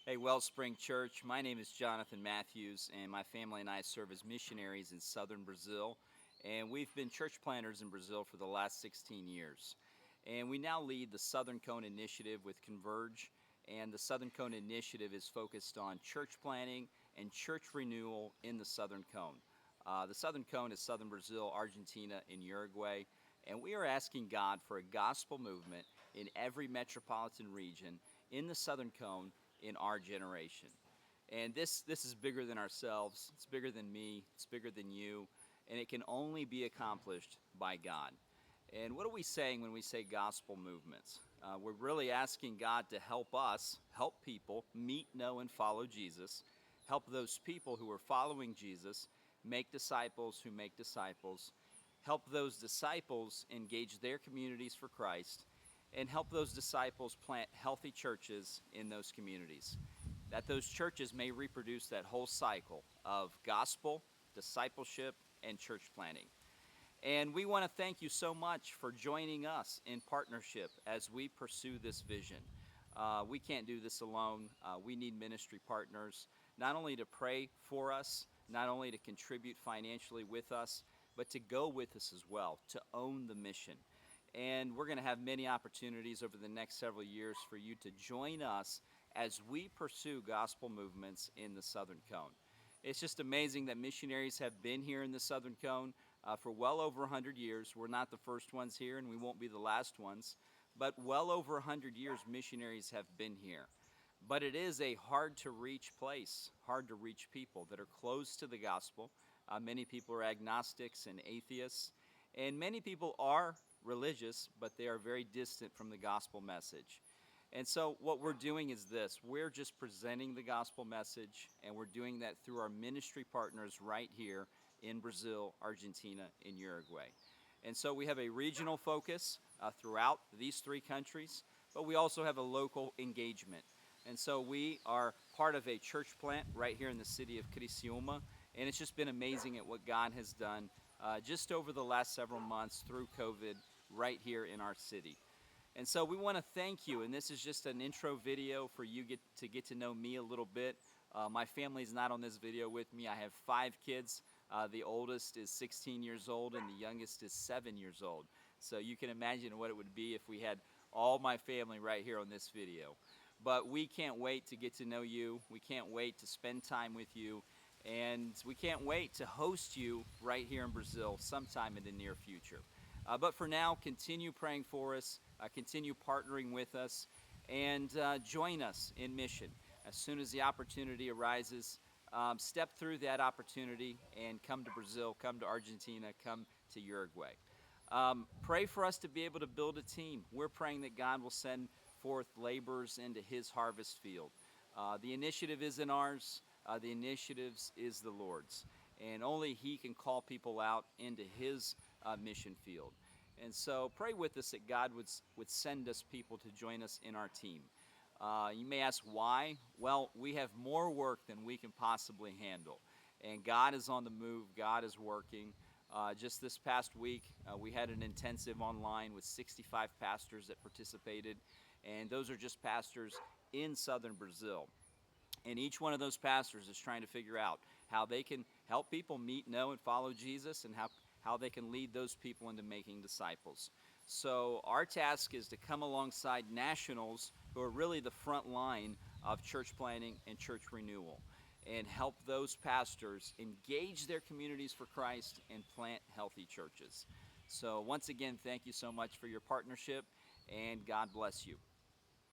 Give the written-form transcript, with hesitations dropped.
Hey, Wellspring Church. My name is Jonathan Matthews, and my family and I serve as missionaries in southern Brazil. And we've been church planters in Brazil for the last 16 years. And we now lead the Southern Cone Initiative with Converge. And the Southern Cone Initiative is focused on church planting and church renewal in the Southern Cone. The Southern Cone is southern Brazil, Argentina, and Uruguay. And we are asking God for a gospel movement in every metropolitan region in the Southern Cone in our generation. And this is bigger than ourselves. It's bigger than me. It's bigger than you. And it can only be accomplished by God. And what are we saying when we say gospel movements? We're really asking God to help us, help people meet, know, and follow Jesus. Help those people who are following Jesus make disciples who make disciples. Help those disciples engage their communities for Christ, and help those disciples plant healthy churches in those communities. That those churches may reproduce that whole cycle of gospel, discipleship, and church planting. And we want to thank you so much for joining us in partnership as we pursue this vision. We can't do this alone. We need ministry partners, not only to pray for us, not only to contribute financially with us, but to go with us as well, to own the mission. And we're going to have many opportunities over the next several years for you to join us as we pursue gospel movements in the Southern Cone. It's just amazing that missionaries have been here in the Southern Cone for well over 100 years. We're not the first ones here, and we won't be the last ones, but well over 100 years missionaries have been here. But it is a hard-to-reach place, hard-to-reach people that are close to the gospel. Many people are agnostics and atheists, and many people are religious, but they are very distant from the gospel message. And so what we're doing is this. We're just presenting the gospel message, and we're doing that through our ministry partners right here in Brazil, Argentina, and Uruguay. And so we have a regional focus throughout these three countries, but we also have a local engagement. And so we are part of a church plant right here in the city of Criciúma, and it's just been amazing at what God has done just over the last several months through COVID right here in our city. And so we want to thank you, and this is just an intro video for you to get to know me a little bit. My family's not on this video with me. I have 5 kids. The oldest is 16 years old, and the youngest is 7 years old. So you can imagine what it would be if we had all my family right here on this video. But we can't wait to get to know you. We can't wait to spend time with you. And we can't wait to host you right here in Brazil sometime in the near future. But for now, continue praying for us, continue partnering with us, and join us in mission. As soon as the opportunity arises, step through that opportunity and come to Brazil, come to Argentina, come to Uruguay. Pray for us to be able to build a team. We're praying that God will send forth laborers into His harvest field. The initiative isn't ours. The initiative is the Lord's. And only He can call people out into His mission field. And so pray with us that God would send us people to join us in our team. You may ask why? Well, we have more work than we can possibly handle. And God is on the move. God is working. Just this past week, we had an intensive online with 65 pastors that participated. And those are just pastors in southern Brazil. And each one of those pastors is trying to figure out how they can help people meet, know, and follow Jesus, and how they can lead those people into making disciples. So our task is to come alongside nationals who are really the front line of church planting and church renewal, and help those pastors engage their communities for Christ and plant healthy churches. So once again, thank you so much for your partnership, and God bless you.